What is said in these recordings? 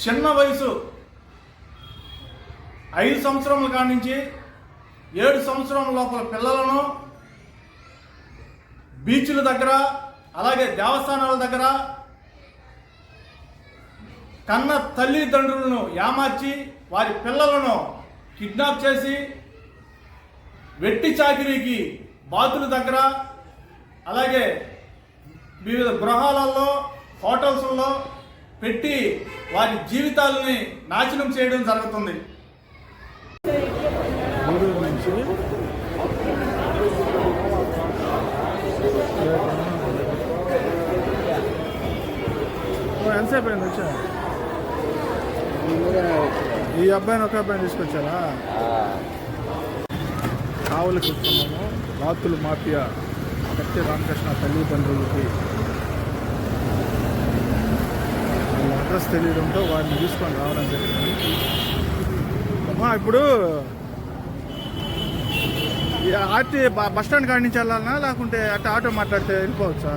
చిన్న వయసు 5 సంవత్సరముల కాడి నుంచి 7 సంవత్సరాల లోపల పిల్లలను బీచ్ల దగ్గర అలాగే దేవస్థానాల దగ్గర కన్న తల్లిదండ్రులను ఏమార్చి వారి పిల్లలను కిడ్నాప్ చేసి వెట్టి చాకిరీకి బాతుల దగ్గర అలాగే వివిధ గృహాలలో హోటల్స్లో పెట్టి వారి జీవితాలని నాశనం చేయడం జరుగుతుంది. ఎంతసేపు అయింది వచ్చా? ఈ అబ్బాయిని ఒక అబ్బాయిని తీసుకొచ్చారా? కావులు కూర్చున్నాము. బాతులు మాఫియా కత్తి రామకృష్ణ తల్లిదండ్రులకి వాళ్ళ అడ్రస్ తెలియడంతో వారిని తీసుకొని రావడం జరిగింది. ఇప్పుడు ఆర్టీ బస్ స్టాండ్ కాడి నుంచి వెళ్ళాలనా లేకుంటే అట్లా ఆటో మాట్లాడితే వెళ్ళిపోవచ్చా?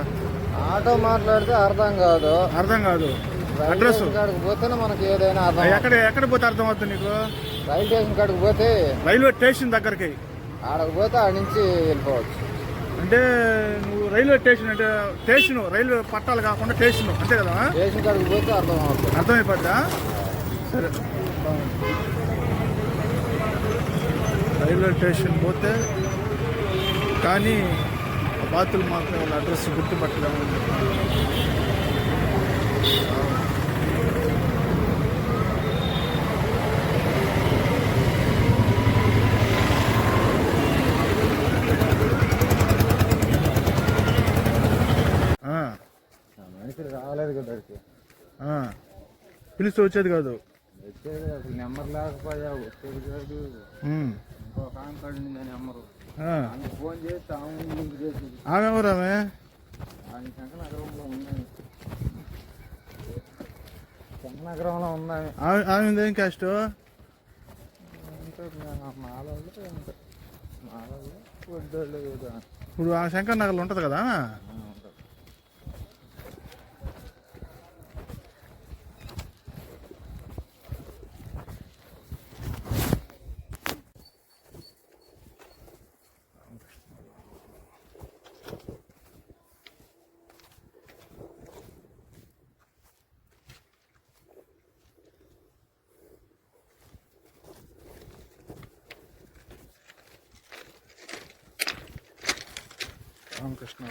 ఆటో మాట్లాడితే అర్థం కాదు. అడ్రస్ కాడికి పోతేనే మనకి ఏదైనా అర్థం. ఎక్కడ పోతే అర్థం అవుతుంది నీకు? రైల్వే స్టేషన్ కాడికి పోతే, రైల్వే స్టేషన్ దగ్గరకి ఆడకు పోతే ఆడ నుంచి వెళ్ళిపోవచ్చు. అంటే నువ్వు రైల్వే స్టేషన్ అంటే స్టేషన్ రైల్వే పట్టాలు కాకుండా స్టేషన్ అంతే కదా? స్టేషన్ కాడికి పోతే అర్థమైపోద్దా? సరే, రైల్వే స్టేషన్ పోతే కానీ బాతులు మాత్రం వాళ్ళ అడ్రస్ గుర్తుపట్టలేము. మనిషి రాలేదు కదా, పిలిస్తే వచ్చేది కాదు. వచ్చేది అసలు నెంబర్ లేకపోయా, వచ్చేది కాదు. ఇంకో కాంకాడు నెంబరు ఫోన్ చేసి ఆమె ఎవరు? ఆమె శంకనగరంలో ఉన్నాయి. శంకనగరంలో ఉన్నాయి. ఆమె ఏం క్యాస్ట్? ఇప్పుడు ఆ శంకర్ నగర్లో ఉంటుంది కదా? రామకృష్ణ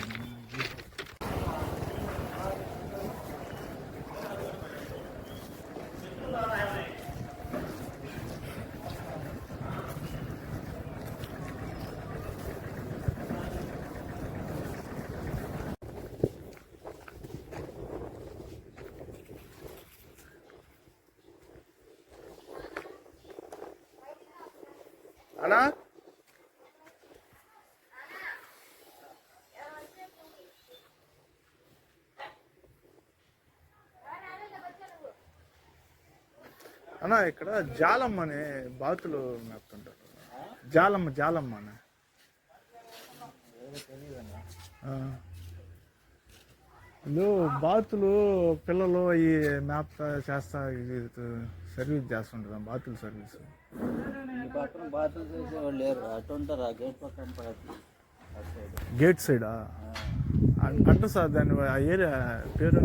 అన్నా అన్నా ఇక్కడ జాలమ్మ అనే బాతులు మేపుతుంటారు. జాలమ్మ అనే వీళ్ళు బాతులు పిల్లలు ఈ మేపుతా చేస్తా సర్వీస్ చేస్తుంటారు. బాతులు సర్వీస్ బాతులు చేసేవాళ్ళు లేరు. అటు ఉంటారు ఆ గేట్ పక్కన. గేట్ సైడా అంటే సార్ దాని ఆ ఏరియా పేరు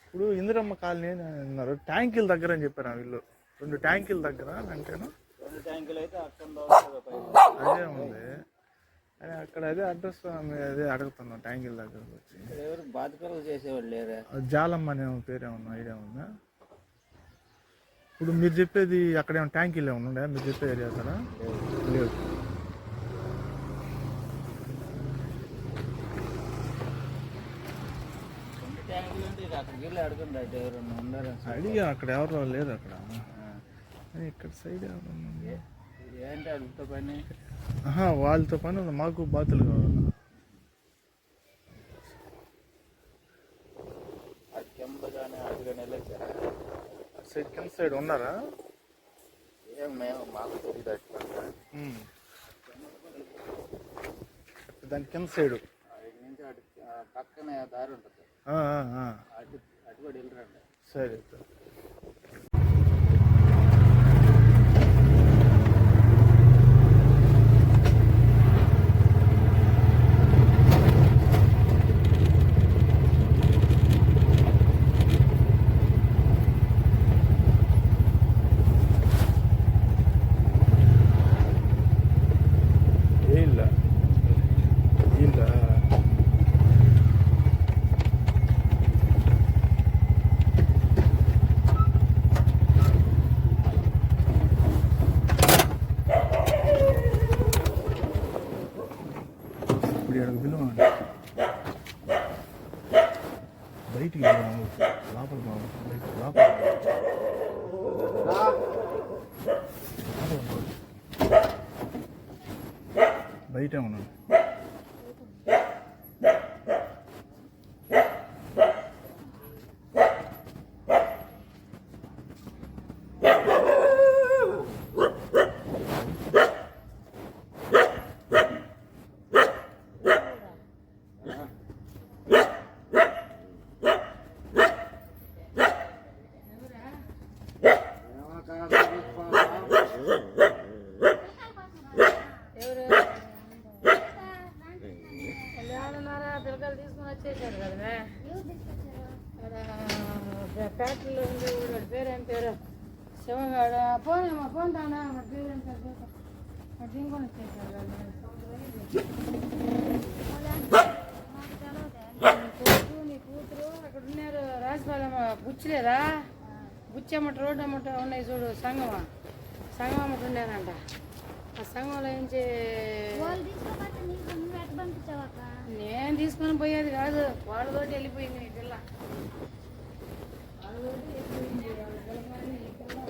ఇప్పుడు ఇందిరమ్మ కాలనీ అన్నారు. ట్యాంకుల దగ్గర అని చెప్పారు వీళ్ళు. 2 ట్యాంకుల దగ్గర అంటేనా? 2 ట్యాంకులు అయితే అదే ఉంది అని అక్కడ అదే అడ్రస్ అదే అడుగుతున్నాం. ట్యాంకుల దగ్గరకు వచ్చి ఎవరు బాతుకలు చేసేవాళ్ళు లేరా? జాలమ్మ అనే పేరేమన్నా ఐడియా ఉందా? ఇప్పుడు మీరు చెప్పేది అక్కడ ఏమైనా ట్యాంకులు ఏమన్నా ఉండే? మీరు చెప్పే ఏరియా కదా? లేదు. అడిగా అక్కడ ఎవరు లేరు. అక్కడ ఇక్కడ సైడ్ ఎవరు ఏంటి అడుగుతా పని? వాళ్ళతో పని ఉంది. మాకు బాతులు కావాలి. కింద సైడ్ ఉన్నారా? మాకు తెలియదు. దాని కింద సైడు నుంచి పక్కనే దారి ఉంటుంది ఆ, ఆ, ఆ. అటు అటు కూడా వెళ్ళరండి. సరే ಇಲ್ಲ ಇಲ್ಲ ఇప్పుడు ఎక్కడికి పిలువండి బయటికి లోపల లోపల బయట ఉన్నాను పిల్లకాయలు తీసుకుని వచ్చేసాడు కదా ఫ్యాక్టరీలో ఉండే వాడి పేరు ఏం పేరు శివగాడు పోనేమో ఫోన్ తానా వాడి పేరు ఏం పేరు వాడు దీనికొని వచ్చేసాడు కొడుకు నీ కూతురు అక్కడ ఉన్నారు రాజపాలెం బుచ్చిలేదా బుచ్చి అమ్మట రోడ్డు అమ్మట ఉన్నాయి చూడు సంగమా అమ్మట ఉండేనంట ఆ సంఘంలో నుంచి నేను తీసుకొని పోయేది కాదు వాళ్ళతోటి వెళ్ళిపోయింది నీ పిల్ల వాళ్ళతోటి వెళ్ళిపోయింది వాళ్ళ పిల్లగాని నీ పిల్ల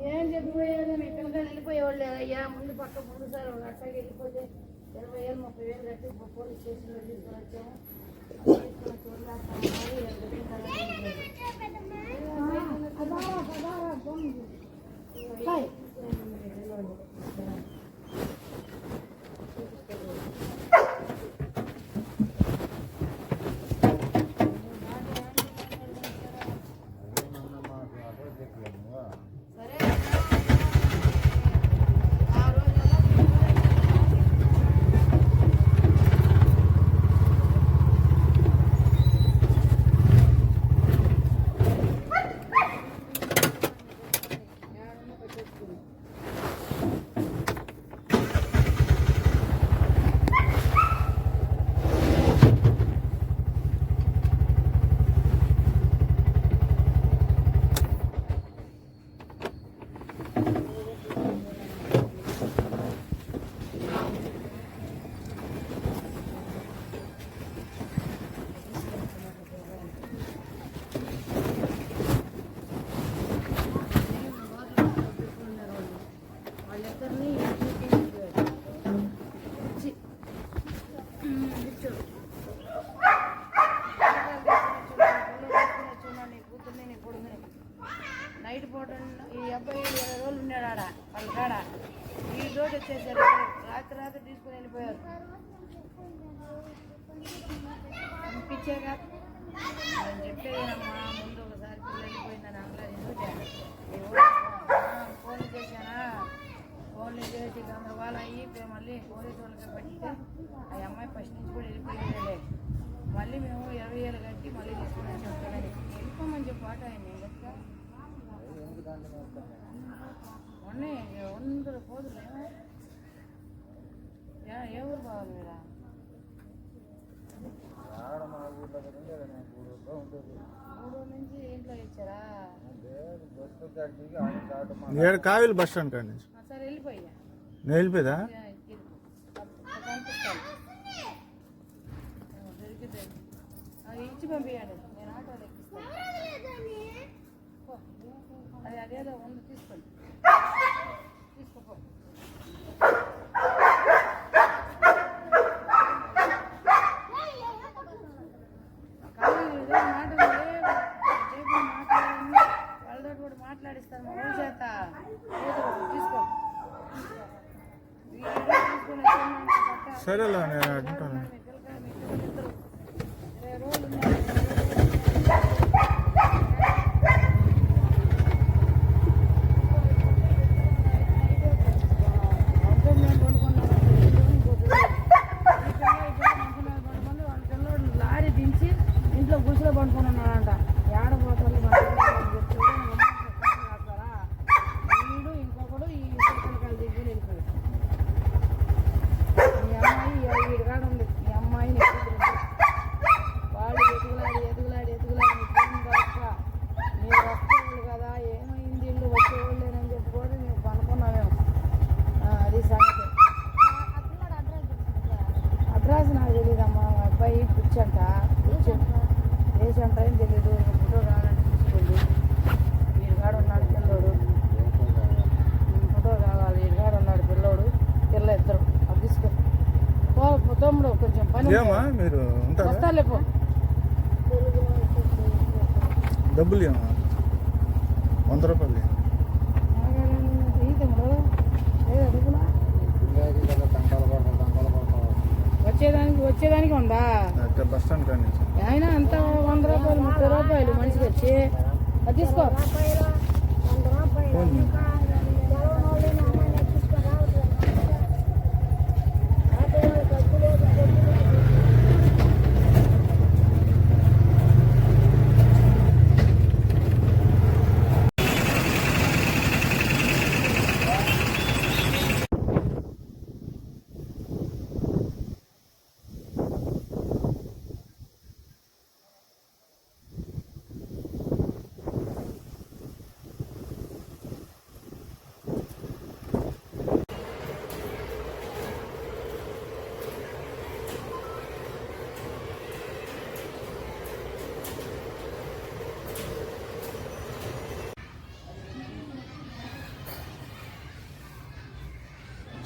ఏం చెప్పిపోయాడు మీ పిల్లగాని వెళ్ళిపోయేవాళ్ళు అయ్యా ముందు సార్ వాళ్ళు అట్టాకి వెళ్ళిపోతే 20,000 30,000 కట్టి పోలీస్ స్టేషన్లో తీసుకొని వచ్చాము నైట్ పూట ఈ అబ్బాయి 20 రోజులు ఉన్నాడు ఆడ వాళ్ళ కాడ ఈ రోజు వచ్చేసారు రాత్రి తీసుకుని వెళ్ళిపోయారు పంపించాక నేను చెప్పేదమ్మా ముందు ఒకసారి పిల్లలు వెళ్ళిపోయిందని అందులో ఫోన్లు చేశానా ఫోన్లు చేసి గందరగోళం అయ్యి మళ్ళీ పోలీసు వాళ్ళకి పట్టితే ఆ అమ్మాయి ఫస్ట్ నుంచి కూడా వెళ్ళిపోయిందే మళ్ళీ మేము 20,000 కట్టి మళ్ళీ తీసుకున్నాను చెప్తానని వెళ్ళిపోమని చెప్పి పాట అయింది ఉన్నాయి 100 పోదులు ఏ ఊరు బావాలి మీరా మూడు నుంచి ఇంట్లో ఇచ్చారా నేను కావిలి బస్ స్టాండ్ కాడి నుంచి సరే వెళ్ళిపోయా నేను వెళ్ళిపోయేదా దొరికితే ఇచ్చి పంపించండి నేను ఆటోలో ఎక్కిస్తాను అదేదో ఉంది తీసుకోండి తీసుకోపో కాదు సరేలే నేను అంటాను. లారీ దించి ఇంట్లో గుడిసెలో పండుకొని ఉన్నాడంట. ఏడపోతారు వీడు ఇంకొకడు ఈ పిల్లకాయలు దిగి వెళ్ళిపోయాడు. ఈ అమ్మాయి వీడి కాడ ఉంది. ఈ అమ్మాయిని వాడు ఎదుగులాడి మీరు వస్తేవాళ్ళు కదా, ఏమైంది ఇల్లు వచ్చేవాళ్ళేనని చెప్పి కూడా మేము కనుక్కున్నామేమో. అది సంగతి. అడ్రస్ నాకు తెలియదమ్మా. మా అబ్బాయి కూర్చంట వేసంట ఏం తెలీదు. ఫోటో కావాలంటే తీసుకోండి. వీడి కాడ ఉన్నాడు పిల్లోడు. ఫోటో కావాలి. వీడి కాడ ఉన్నాడు పిల్లోడు, పిల్ల ఇద్దరు. అది తీసుకో తమ్ముడు. కొంచెం పని ఏమా మీరు ఉంటారా? వస్తాలే పో. డబ్బులు ఏమా? 100 రూపాయలు. ఈ తమ్ముడు లేదు అడుగులా. వచ్చేదానికి ఉందా? బస్ స్టాండ్ కానీ ఆయన అంత 100 రూపాయలు 30 రూపాయలు మనిషికి వచ్చి అది తీసుకో. ఫోన్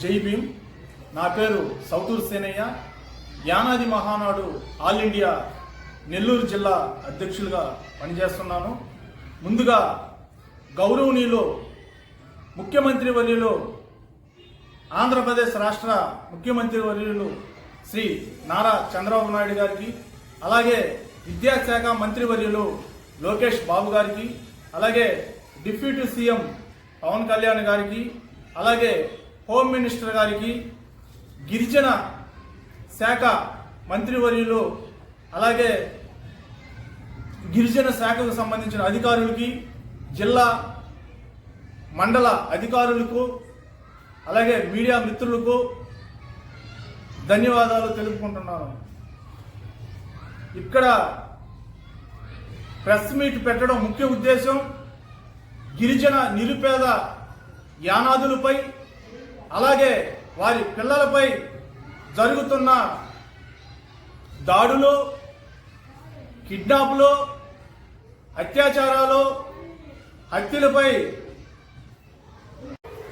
జై భీమ్. నా పేరు సౌతూరు సేనయ్య. యానాది మహానాడు ఆల్ ఇండియా నెల్లూరు జిల్లా అధ్యక్షులుగా పనిచేస్తున్నాను. ముందుగా గౌరవనీయులు ముఖ్యమంత్రి వర్యులు, ఆంధ్రప్రదేశ్ రాష్ట్ర ముఖ్యమంత్రి వర్యులు శ్రీ నారా చంద్రబాబు నాయుడు గారికి, అలాగే విద్యాశాఖ మంత్రివర్యులు లోకేష్ బాబు గారికి, అలాగే డిప్యూటీ సీఎం పవన్ కళ్యాణ్ గారికి, అలాగే హోమ్ మినిస్టర్ గారికి, గిరిజన శాఖ మంత్రివర్యులు, అలాగే గిరిజన శాఖకు సంబంధించిన అధికారులకి, జిల్లా మండల అధికారులకు, అలాగే మీడియా మిత్రులకు ధన్యవాదాలు తెలుపుకుంటున్నాను. ఇక్కడ ప్రెస్ మీట్ పెట్టడం ముఖ్య ఉద్దేశం గిరిజన నిరుపేద యానాదులపై, అలాగే వారి పిల్లలపై జరుగుతున్న దాడులు, కిడ్నాప్లు, అత్యాచారాలు, హత్యలపై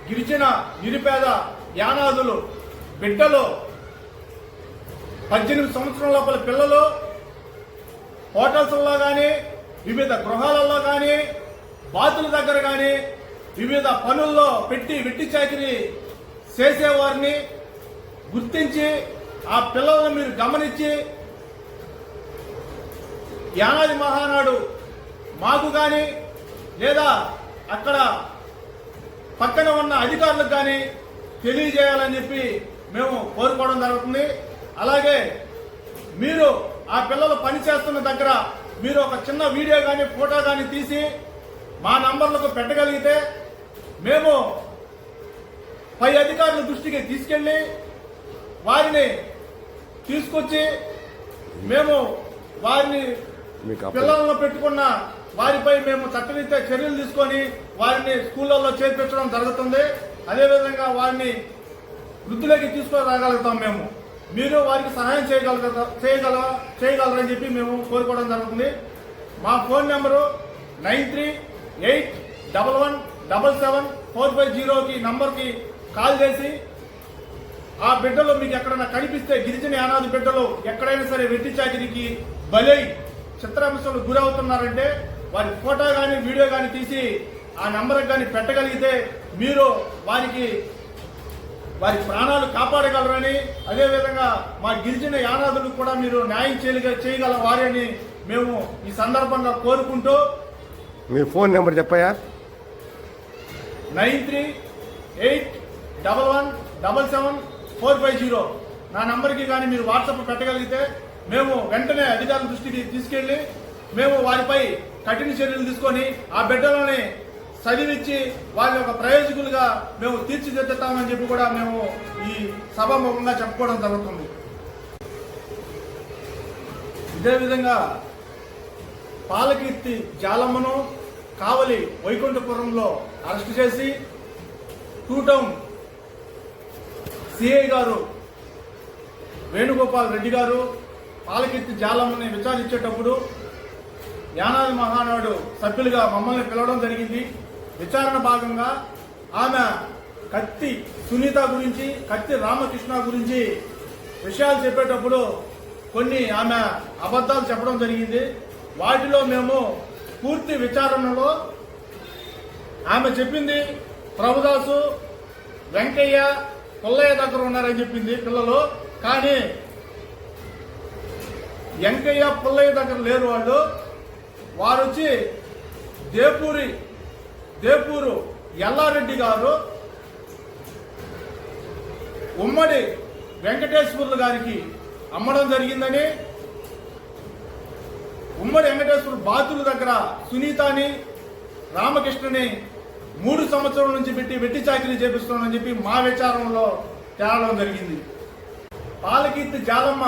గిరిజన నిరుపేద యానాదులు బిడ్డలు 18 సంవత్సరాల లోపల పిల్లలు హోటల్స్లో కానీ, వివిధ గృహాలలో కానీ, బాతుల దగ్గర కానీ, వివిధ పనుల్లో పెట్టి వెట్టి చాకిరి చేసేవారిని గుర్తించి ఆ పిల్లలను మీరు గమనించి యానాది మహానాడు మాకు కానీ లేదా అక్కడ పక్కన ఉన్న అధికారులకు కానీ తెలియజేయాలని చెప్పి మేము కోరుకోవడం జరుగుతుంది. అలాగే మీరు ఆ పిల్లలు పనిచేస్తున్న దగ్గర మీరు ఒక చిన్న వీడియో కానీ ఫోటో కానీ తీసి మా నంబర్లకు పెట్టగలిగితే మేము పై అధికారుల దృష్టికి తీసుకెళ్లి వారిని తీసుకొచ్చి మేము వారిని పిల్లలను పెట్టుకున్న వారిపై మేము చట్టరీత్యా చర్యలు తీసుకొని వారిని స్కూళ్ళల్లో చేర్పించడం జరుగుతుంది. అదేవిధంగా వారిని వృద్ధులకి తీసుకురాగలుగుతాం. మేము మీరు వారికి సహాయం చేయగలరని చెప్పి మేము కోరుకోవడం జరుగుతుంది. మా ఫోన్ నెంబరు 9381177450 నంబర్కి కాల్ చేసి ఆ బిడ్డలు మీకు ఎక్కడైనా కనిపిస్తే, గిరిజన యానాది బిడ్డలు ఎక్కడైనా సరే వెట్టి చాకిరికి బలై చిత్రహింసలకు గురవుతున్నారంటే వారి ఫోటో కానీ వీడియో కానీ తీసి ఆ నంబర్కి కానీ పెట్టగలిగితే మీరు వారికి వారి ప్రాణాలు కాపాడగలరని, అదేవిధంగా మా గిరిజన యానాదులకు కూడా మీరు న్యాయం చేయగల వారని మేము ఈ సందర్భంగా కోరుకుంటూ, మీ ఫోన్ నెంబర్ చెప్పయ్యా. 9381177450 నా నంబర్కి కానీ మీరు వాట్సాప్ పెట్టగలిగితే మేము వెంటనే అధికారుల దృష్టికి తీసుకెళ్లి మేము వారిపై కఠిన చర్యలు తీసుకొని ఆ బిడ్డలని చదివించి వాళ్ళ యొక్క ప్రయోజకులుగా మేము తీర్చిదిద్దుతామని చెప్పి కూడా మేము ఈ సభాముఖంగా చెప్పుకోవడం జరుగుతుంది. ఇదే విధంగా పాలకీర్తి జాలమ్మను కావలి వైకుంఠపురంలో అరెస్ట్ చేసి 2 టౌన్ సిఐ గారు వేణుగోపాల్ రెడ్డి గారు పాలకీర్తి జాలమ్మని విచారించేటప్పుడు యానాది మహానాడు సభ్యులుగా మమ్మల్ని పిలవడం జరిగింది. విచారణ భాగంగా ఆమె కత్తి సునీత గురించి, కత్తి రామకృష్ణ గురించి విషయాలు చెప్పేటప్పుడు కొన్ని ఆమె అబద్ధాలు చెప్పడం జరిగింది. వాటిలో మేము పూర్తి విచారణలో ఆమె చెప్పింది ప్రభుదాసు, వెంకయ్య, పుల్లయ్య దగ్గర ఉన్నారని చెప్పింది పిల్లలు. కానీ వెంకయ్య, పుల్లయ్య దగ్గర లేరు. వారు వచ్చి దేపూరు ఎల్లారెడ్డి గారు ఉమ్మడి వెంకటేశ్వర్లు గారికి అమ్మడం జరిగిందని, ఉమ్మడి వెంకటేశ్వర బాతుల దగ్గర సునీతని, రామకృష్ణని 3 సంవత్సరాల నుంచి వెట్టి చాకిరీ చేపిస్తున్నామని చెప్పి మా విచారణలో తేలడం జరిగింది. పాలకీర్తి జాలమ్మ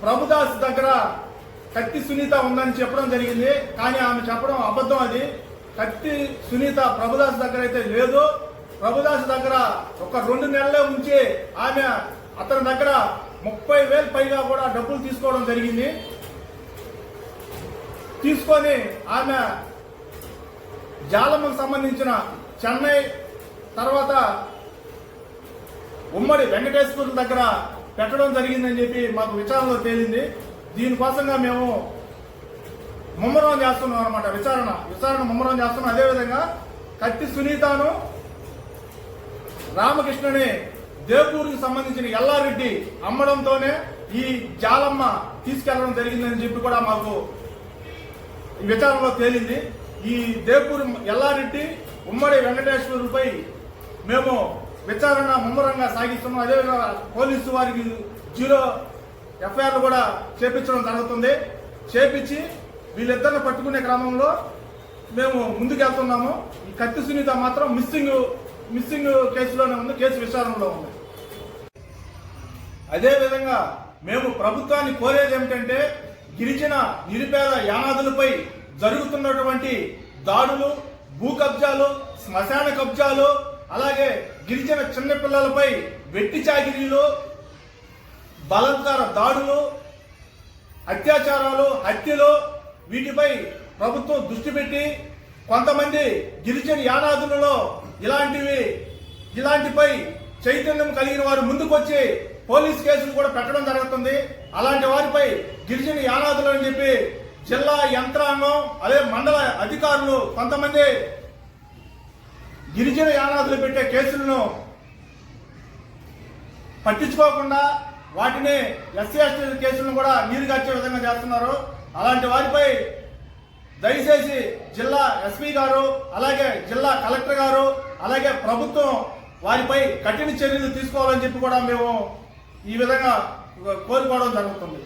ప్రభుదాస్ దగ్గర కత్తి సునీత ఉందని చెప్పడం జరిగింది. కానీ ఆమె చెప్పడం అబద్ధం. అది కత్తి సునీత ప్రభుదాస్ దగ్గర అయితే లేదు. ప్రభుదాస్ దగ్గర ఒక 2 నెలలే ఉంచి ఆమె అతని దగ్గర 30,000 పైగా కూడా డబ్బులు తీసుకోవడం జరిగింది. తీసుకొని ఆమె జాలమ్మకు సంబంధించిన చెన్నై తర్వాత ఉమ్మడి వెంకటేశ్వరుల దగ్గర పెట్టడం జరిగిందని చెప్పి మాకు విచారణలో తేలింది. దీనికోసంగా మేము ముమ్మరం చేస్తున్నాం అనమాట. విచారణ ముమ్మరం చేస్తున్నాం. అదేవిధంగా కత్తి సునీతను, రామకృష్ణని దేపూర్కి సంబంధించిన ఎల్లారెడ్డి అమ్మడంతోనే ఈ జాలమ్మ తీసుకెళ్లడం జరిగిందని చెప్పి కూడా మాకు విచారణలో తేలింది. ఈ దేపూర్ ఎల్లారెడ్డి, ఉమ్మడి వెంకటేశ్వరుపై మేము విచారణ ముమ్మరంగా సాగిస్తున్నాం. అదేవిధంగా పోలీసు వారికి 0 ఎఫ్ఐఆర్లు కూడా చేపించడం జరుగుతుంది. చేపించి వీళ్ళిద్దరిని పట్టుకునే క్రమంలో మేము ముందుకెళ్తున్నాము. ఈ కత్తి సునీత మాత్రం మిస్సింగ్ కేసులోనే ఉంది, కేసు విచారణలో ఉంది. అదేవిధంగా మేము ప్రభుత్వాన్ని కోరేది ఏమిటంటే, గిరిజన నిరుపేద యానాదులపై జరుగుతున్నటువంటి దాడులు, భూ కబ్జాలు, శ్మశాన కబ్జాలు, అలాగే గిరిజన చిన్నపిల్లలపై వెట్టి చాకిరీలు, బలాత్కార దాడులు, అత్యాచారాలు, హత్యలు, వీటిపై ప్రభుత్వం దృష్టి పెట్టి కొంతమంది గిరిజన యానాదులలో ఇలాంటిపై చైతన్యం కలిగిన వారు ముందుకొచ్చి పోలీస్ కేసులు కూడా పెట్టడం జరుగుతుంది. అలాంటి వారిపై గిరిజన యానాదులు అని చెప్పి జిల్లా యంత్రాంగం, అదే మండల అధికారులు కొంతమంది గిరిజన యానాదులు పెట్టే కేసులను పట్టించుకోకుండా వాటిని ఎస్సీ ఎస్టీ కేసులను కూడా నీరుగార్చే విధంగా చేస్తున్నారు. అలాంటి వారిపై దయచేసి జిల్లా ఎస్పీ గారు, అలాగే జిల్లా కలెక్టర్ గారు, అలాగే ప్రభుత్వం వారిపై కఠిన చర్యలు తీసుకోవాలని చెప్పి కూడా మేము ఈ విధంగా కోరుకోవడం జరుగుతుంది.